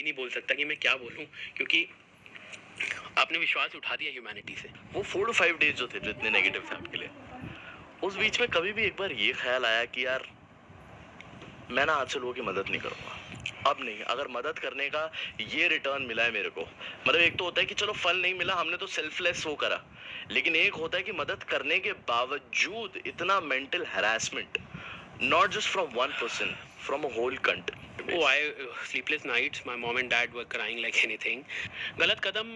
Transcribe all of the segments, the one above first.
ही नहीं बोल सकता कि मैं क्या बोलूं, क्योंकि आपने विश्वास उठा दिया ह्यूमैनिटी से। वो 4 to 5 days जो थे जो इतने नेगेटिव थे आपके लिए, उस बीच में कभी भी एक बार ये ख्याल आया कि यार मैं ना आज से लोगों की मदद नहीं करूंगा, अब नहीं, अगर मदद करने का ये रिटर्न मिला है मेरे को, मतलब एक तो होता है कि चलो फल नहीं मिला, हमने तो सेल्फलेस वो करा, लेकिन एक होता है कि मदद करने के बावजूद इतना mental harassment, not just from one person, from a whole country. Oh, sleepless nights. My mom and dad were crying like anything. गलत कदम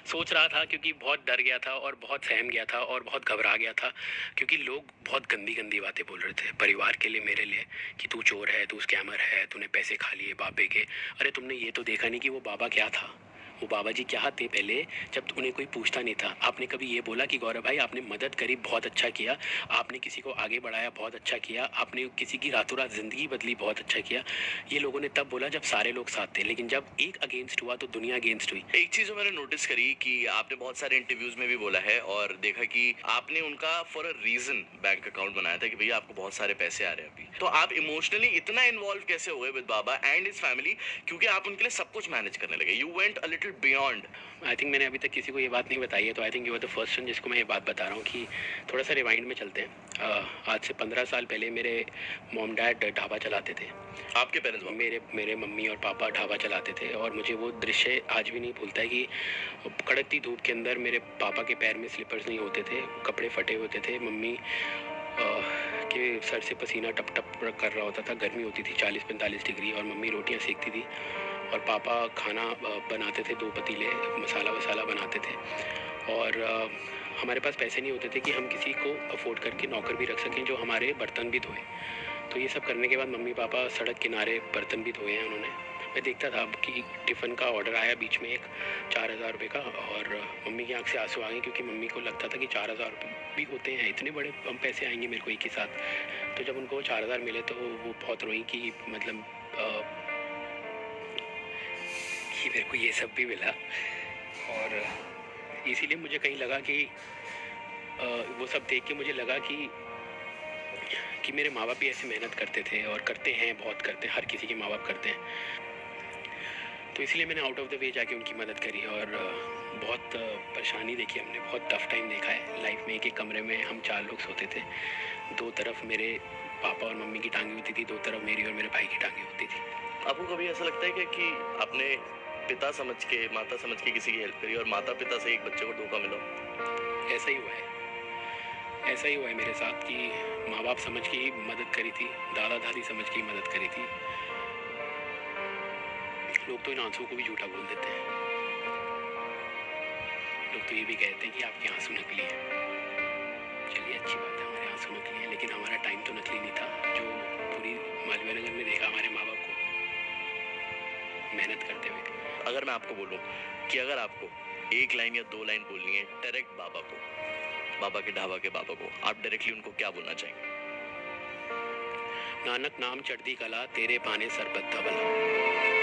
सोच रहा था, क्योंकि बहुत डर गया था और बहुत सहम गया था और बहुत घबरा गया था, क्योंकि लोग बहुत गंदी गंदी बातें बोल रहे थे परिवार के लिए, मेरे लिए, कि तू चोर है, तू स्कैमर है, तूने पैसे खा लिए बाबे के। अरे तुमने ये तो देखा नहीं कि वो बाबा क्या था, वो बाबा जी क्या थे पहले, जब उन्हें कोई पूछता नहीं था। आपने कभी ये बोला कि गौरव भाई आपने मदद करी, बहुत अच्छा किया, आपने किसी को आगे बढ़ाया, बहुत अच्छा किया, आपने किसी की रातों रात ज़िंदगी बदली, बहुत अच्छा किया। ये लोगों ने तब बोला जब सारे लोग साथ थे, लेकिन जब एक अगेंस्ट हुआ तो दुनिया अगेंस्ट हुई। एक चीज जो मैंने नोटिस करी कि आपने बहुत सारे इंटरव्यूज में भी बोला है और देखा कि आपने उनका for a reason bank account बनाया था कि भैया आपको बहुत सारे पैसे आ रहे हैं अभी, तो आप इमोशनली इतना इन्वॉल्व कैसे हुए with Baba and his family, क्योंकि आप उनके लिए सब कुछ मैनेज करने लगे, you went a little beyond. I think मैंने अभी तक किसी को ये बात नहीं बताई है, तो I think you are the first one जिसको मैं ये बात बता रहा हूँ कि थोड़ा सा रिवाइंड में चलते हैं। आज से 15 साल पहले मेरे मॉम डैड ढाबा चलाते थे। आपके पेरेंट्स? मेरे मेरे मम्मी और पापा ढाबा चलाते थे, और मुझे वो दृश्य आज भी नहीं भूलता है कि कड़कती धूप के अंदर मेरे पापा के पैर में स्लीपर्स नहीं होते थे, कपड़े फटे होते थे, मम्मी के सर से पसीना टप टप कर रहा होता था, गर्मी होती थी 40-45 डिग्री, और मम्मी रोटियां सेकती थी, और पापा खाना बनाते थे, 2 पतीले मसाला वसाला बनाते थे। और हमारे पास पैसे नहीं होते थे कि हम किसी को अफोर्ड करके नौकर भी रख सकें जो हमारे बर्तन भी धोए। तो ये सब करने के बाद मम्मी पापा सड़क किनारे बर्तन भी धोए हैं उन्होंने। मैं देखता था कि टिफ़िन का ऑर्डर आया बीच में एक 4,000 रुपये का, और मम्मी की आंख से आंसू आ गए, क्योंकि मम्मी को लगता था कि 4,000 रुपये भी होते हैं, इतने बड़े कम पैसे आएंगे मेरे को एक ही साथ। तो जब उनको 4,000 मिले तो वो बहुत रोई कि मतलब कि मेरे को ये सब भी मिला। और इसीलिए मुझे कहीं लगा कि वो सब देख के मुझे लगा कि मेरे माँ बाप भी ऐसे मेहनत करते थे और करते हैं, बहुत करते हैं, हर किसी के माँ बाप करते हैं। तो इसलिए मैंने आउट ऑफ द वे जाके उनकी मदद करी, और बहुत परेशानी देखी हमने, बहुत टफ टाइम देखा है लाइफ में। एक एक कमरे में हम 4 लोग सोते थे, 2 तरफ मेरे पापा और मम्मी की टांगी होती थी, 2 तरफ मेरी और मेरे भाई की टांगी होती थी। आपको कभी ऐसा लगता है कि आपने पिता समझ के, माता समझ के किसी की हेल्प करी और माता पिता से एक बच्चे को धोखा मिला? ऐसा ही हुआ है, ऐसा ही हुआ है मेरे साथ कि माँ बाप समझ के ही मदद करी थी, दादा दादी समझ के ही मदद करी थी। लोग तो इन आंसुओं को भी झूठा बोल देते हैं, लोग तो ये भी कहते हैं कि आपके आंसू नकली है। चलिए अच्छी बात है, हमारे आंसू नकली है, लेकिन हमारा टाइम तो नकली नहीं था। जो पूरी मालवीय नगर में देखा हमारे माँ बाप को मेहनत करते हुए। अगर मैं आपको बोलूं कि अगर आपको 1 लाइन या 2 लाइन बोलनी है डायरेक्ट बाबा को, बाबा के ढाबा के बाबा को, आप डायरेक्टली उनको क्या बोलना चाहेंगे? नानक नाम चढ़ती कला, तेरे पाने सरबत धवला।